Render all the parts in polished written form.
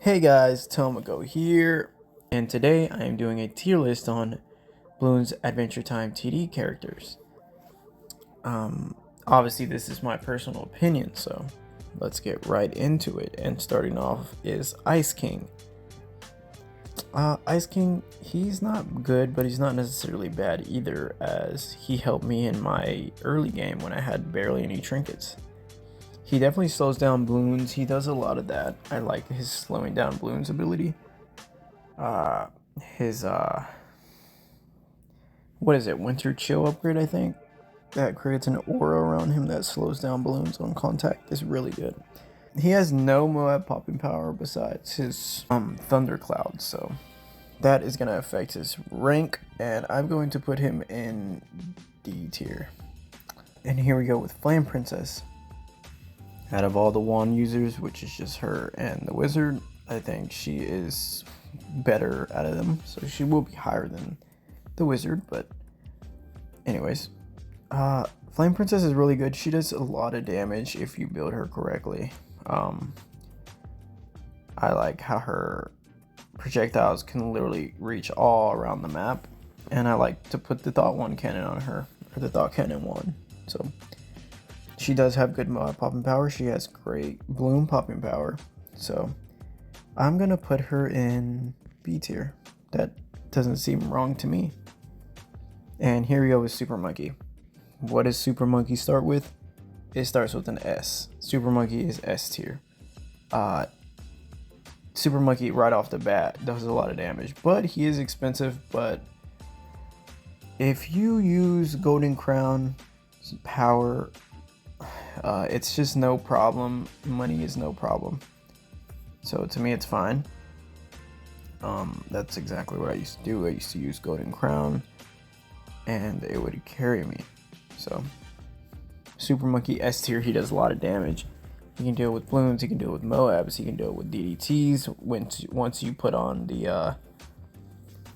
Hey guys, Tomago here, and today I am doing a tier list on BLOONS Adventure Time TD characters. Obviously this is my personal opinion, so let's get right into it. And starting off is Ice King. Ice King, he's not good, but he's not necessarily bad either, as he helped me in my early game when I had barely any trinkets. He definitely slows down balloons. He does a lot of that. I like his slowing down balloons ability. His what is it? Winter chill upgrade, I think. That creates an aura around him that slows down balloons on contact is really good. He has no Moab popping power besides his thunder cloud, so that is gonna affect his rank, and I'm going to put him in D tier. And here we go with Flame Princess. Out of all the wand users, which is just her and the wizard, I think she is better out of them, so she will be higher than the wizard. But anyways, Flame Princess is really good. She does a lot of damage if you build her correctly. I like how her projectiles can literally reach all around the map, and I like to put the Thought Wand cannon on her, or the Thought Cannon wand. So she does have good Moab popping power. She has great Bloom popping power. So I'm gonna put her in B tier. That doesn't seem wrong to me. And here we go with Super Monkey. What does Super Monkey start with? It starts with an S. Super Monkey is S tier. Super Monkey right off the bat does a lot of damage, but he is expensive. But if you use Golden Crown power, it's just no problem. Money is no problem. So to me, it's fine. That's exactly what I used to do. I used to use Golden Crown, and it would carry me. So Super Monkey S tier, he does a lot of damage. He can deal with balloons, he can deal with Moabs, he can deal with DDTs. Once you put on the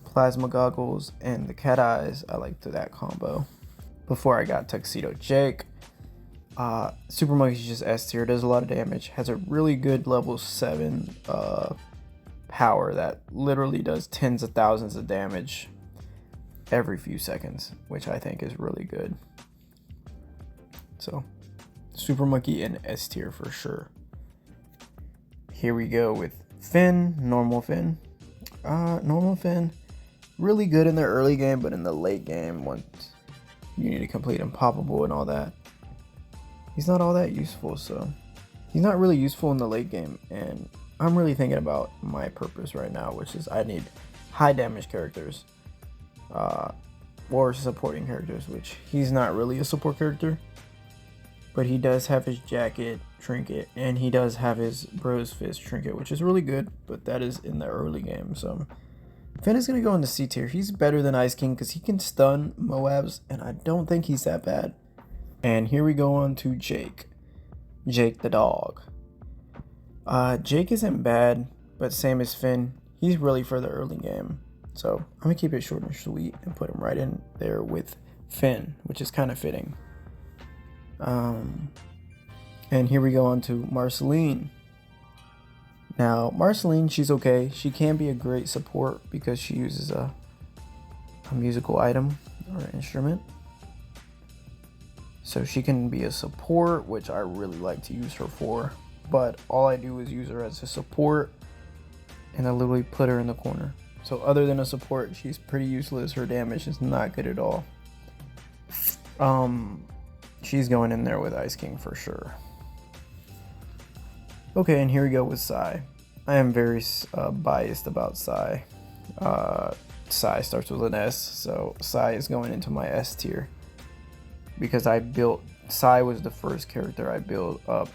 plasma goggles and the cat eyes, I liked that combo. Before I got Tuxedo Jake, Super Monkey's just S tier, does a lot of damage, has a really good level 7 power that literally does tens of thousands of damage every few seconds, which I think is really good. So Super Monkey in S tier for sure. Here we go with Finn, normal Finn. Normal Finn, really good in the early game, but in the late game, once you need to complete Unpoppable and all that, he's not all that useful. So he's not really useful in the late game, and I'm really thinking about my purpose right now, which is I need high damage characters, or supporting characters, which he's not really a support character, but he does have his jacket trinket, and he does have his Bros Fist trinket, which is really good, but that is in the early game. So Finn is going to go into C tier. He's better than Ice King because he can stun Moabs, and I don't think he's that bad. And here we go on to Jake. Jake the dog. Jake isn't bad, but same as Finn, he's really for the early game. So I'm going to keep it short and sweet and put him right in there with Finn, which is kind of fitting. And here we go on to Marceline. Now, Marceline, she's okay. She can be a great support because she uses a musical item or instrument. So she can be a support, which I really like to use her for. But all I do is use her as a support, and I literally put her in the corner. So other than a support, she's pretty useless. Her damage is not good at all. She's going in there with Ice King for sure. Okay, and here we go with Sai. I am very biased about Sai. Sai starts with an S, so Sai is going into my S tier. Because Sai was the first character I built up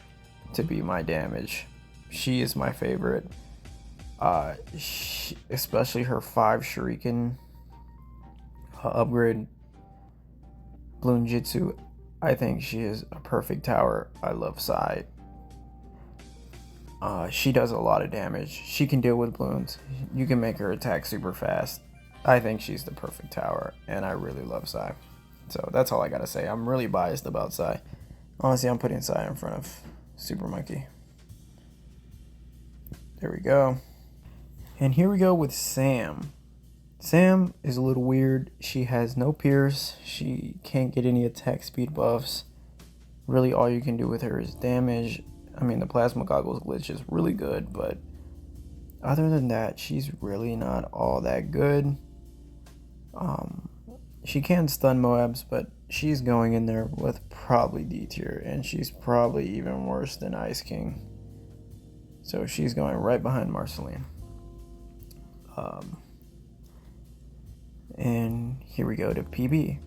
to be my damage. She is my favorite. Especially her 5 Shuriken upgrade. Bloon Jitsu. I think she is a perfect tower. I love Sai. She does a lot of damage. She can deal with balloons. You can make her attack super fast. I think she's the perfect tower, and I really love Sai. So that's all I gotta say. I'm really biased about Sai. Honestly, I'm putting Sai in front of Super Monkey. There we go. And here we go with Sam. Sam is a little weird. She has no pierce. She can't get any attack speed buffs. Really, all you can do with her is damage. I mean, the plasma goggles glitch is really good, but other than that, she's really not all that good. She can stun Moabs, but she's going in there with probably D tier, and she's probably even worse than Ice King. So she's going right behind Marceline. And here we go to PB.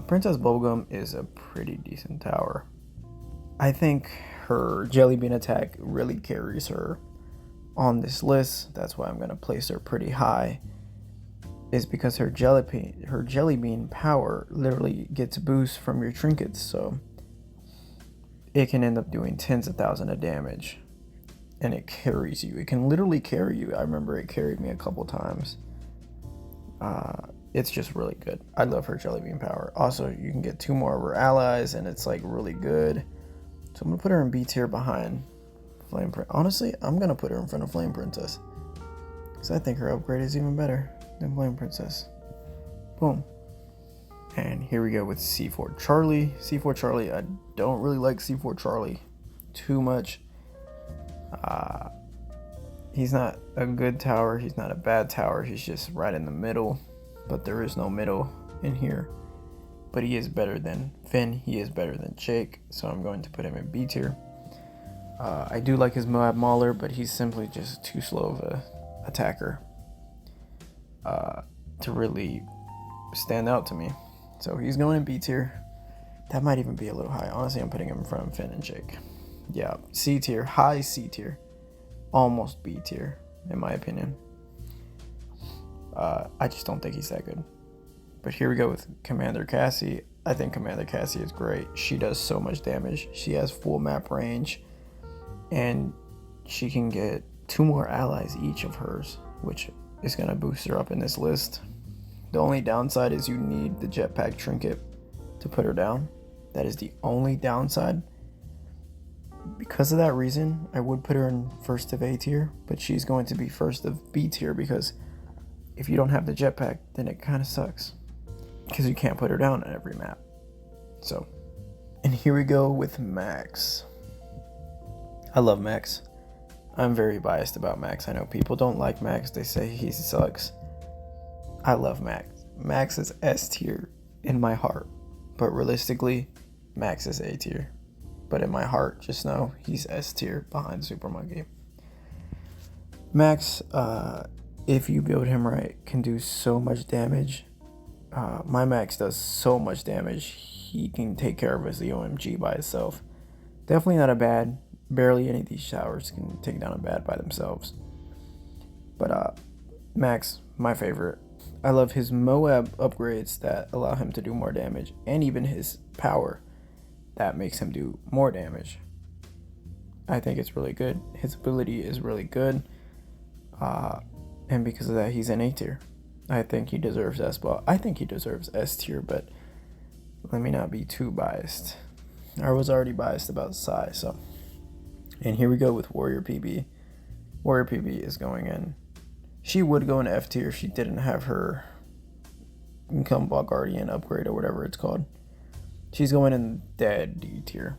Princess Bubblegum is a pretty decent tower. I think her Jelly Bean attack really carries her on this list. That's why I'm going to place her pretty high. Is because her Jelly Bean power literally gets boost from your trinkets, so it can end up doing tens of thousands of damage. And it carries you. It can literally carry you. I remember it carried me a couple times. It's just really good. I love her Jelly Bean power. Also, you can get 2 more of her allies, and it's like really good. So I'm gonna put her in B tier behind Flame Princess. Honestly, I'm gonna put her in front of Flame Princess, because I think her upgrade is even better than Flame Princess. Boom. And here we go with C4 Charlie. C4 Charlie, I don't really like C4 Charlie too much. He's not a good tower, he's not a bad tower, he's just right in the middle, but there is no middle in here. But he is better than Finn, he is better than Jake, so I'm going to put him in B tier. I do like his Moab Mauler, but he's simply just too slow of a attacker to really stand out to me. So he's going in B tier. That might even be a little high. Honestly, I'm putting him in front of Finn and Jake. Yeah, C tier, high C tier. Almost B tier, in my opinion. I just don't think he's that good. But here we go with Commander Cassie. I think Commander Cassie is great. She does so much damage. She has full map range, and she can get 2 more allies each of hers, which is going to boost her up in this list. The only downside is you need the jetpack trinket to put her down. That is the only downside. Because of that reason, I would put her in first of A tier, but she's going to be first of B tier, because if you don't have the jetpack, then it kind of sucks, because you can't put her down on every map. So, and here we go with Max. I love Max. I'm very biased about Max. I know people don't like Max. They say he sucks. I love Max. Max is S tier in my heart, but realistically, Max is A tier. But in my heart, just know he's S tier behind Super Monkey. Max, if you build him right, can do so much damage. My Max does so much damage. He can take care of his OMG by itself. Definitely not a bad. Barely any of these towers can take down a bad by themselves. But Max, my favorite. I love his Moab upgrades that allow him to do more damage, and even his power that makes him do more damage. I think it's really good. His ability is really good. And because of that, he's in A tier. I think he deserves that spot. I think he deserves S tier, but let me not be too biased. I was already biased about size, so. And here we go with Warrior PB. Warrior PB is going in. She would go in F tier if she didn't have her Gumball Guardian upgrade or whatever it's called. She's going in dead D tier.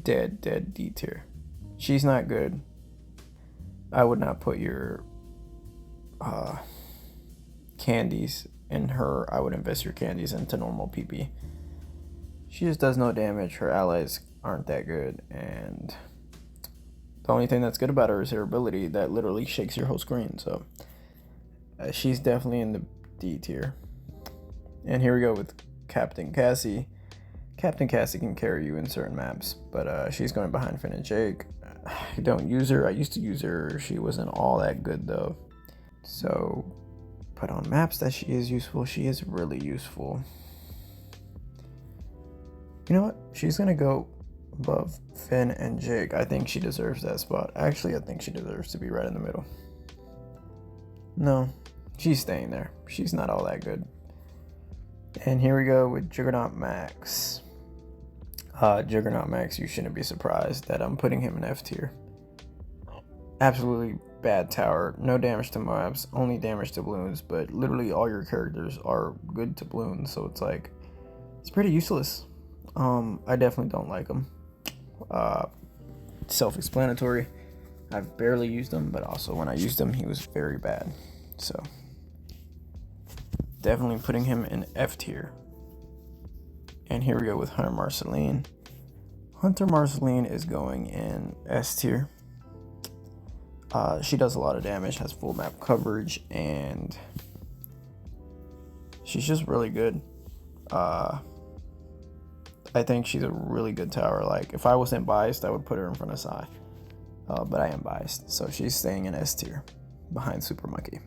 Dead D tier. She's not good. I would not put your candies in her. I would invest your candies into normal PP. She just does no damage. Her allies aren't that good, and the only thing that's good about her is her ability that literally shakes your whole screen. So she's definitely in the D tier. And here we go with Captain Cassie. Captain Cassie can carry you in certain maps, but she's going behind Finn and Jake. I don't use her. I used to use her. She wasn't all that good though. So, but on maps that she is useful, she is really useful. You know what? She's gonna go above Finn and Jake. I think she deserves that spot. Actually, I think she deserves to be right in the middle. No, she's staying there. She's not all that good. And here we go with Juggernaut Max. Juggernaut Max, you shouldn't be surprised that I'm putting him in F tier. absolutely bad tower. No damage to Moabs, only damage to balloons, but literally all your characters are good to balloons, so it's like, it's pretty useless. I definitely don't like him. Self-explanatory. I've barely used him, but also when I used him, he was very bad. So definitely putting him in F tier. And here we go with Hunter Marceline. Hunter Marceline is going in S tier. She does a lot of damage, has full map coverage, and she's just really good. I think she's a really good tower. Like, if I wasn't biased, I would put her in front of Sai. But I am biased, so she's staying in S tier, behind Super Monkey.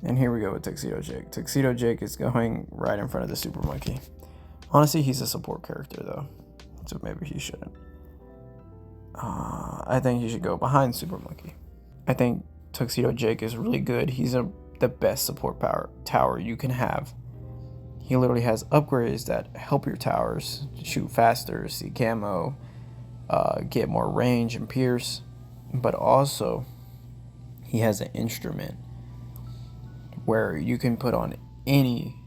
And here we go with Tuxedo Jake. Tuxedo Jake is going right in front of the Super Monkey. Honestly, he's a support character, though, so maybe he shouldn't. I think he should go behind Super Monkey. I think Tuxedo Jake is really good. He's the best support tower you can have. He literally has upgrades that help your towers shoot faster, see camo, get more range and pierce. But also, he has an instrument where you can put on any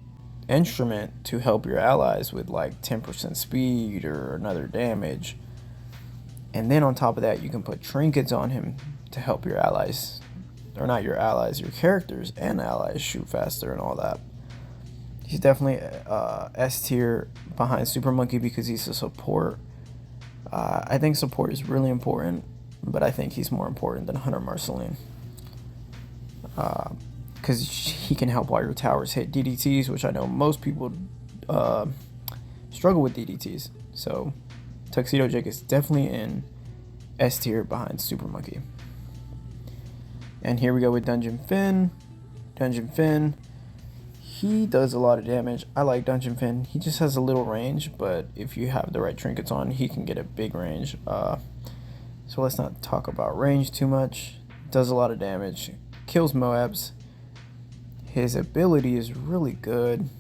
instrument to help your allies with like 10% speed or another damage. And then on top of that, you can put trinkets on him to help your allies, or not your allies, your characters and allies shoot faster and all that. He's definitely S tier behind Super Monkey because he's a support. I think support is really important, but I think he's more important than Hunter Marceline. Because he can help all your towers hit DDTs, which I know most people struggle with DDTs. So Tuxedo Jake is definitely in S tier behind Super Monkey. And here we go with Dungeon Finn. Dungeon Finn, he does a lot of damage. I like Dungeon Finn. He just has a little range, but if you have the right trinkets on, he can get a big range. So let's not talk about range too much. Does a lot of damage. Kills Moabs. His ability is really good.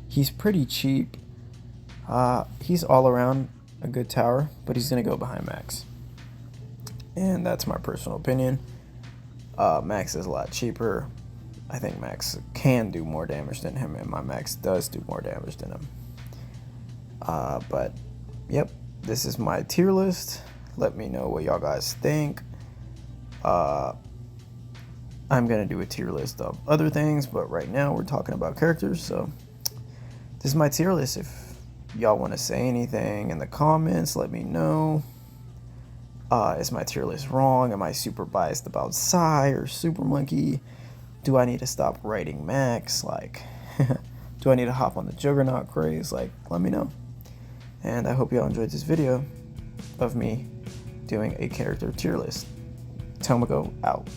He's pretty cheap. He's all around a good tower, but he's going to go behind Max. And that's my personal opinion. Max is a lot cheaper. I think Max can do more damage than him, and my Max does do more damage than him. But, yep, this is my tier list. Let me know what y'all guys think. I'm going to do a tier list of other things, but right now we're talking about characters, so this is my tier list. If y'all want to say anything in the comments, let me know. Is my tier list wrong? Am I super biased about Sai or Super Monkey? Do I need to stop writing Max? Like, do I need to hop on the Juggernaut craze? Like, let me know. And I hope y'all enjoyed this video of me doing a character tier list. Tomago out.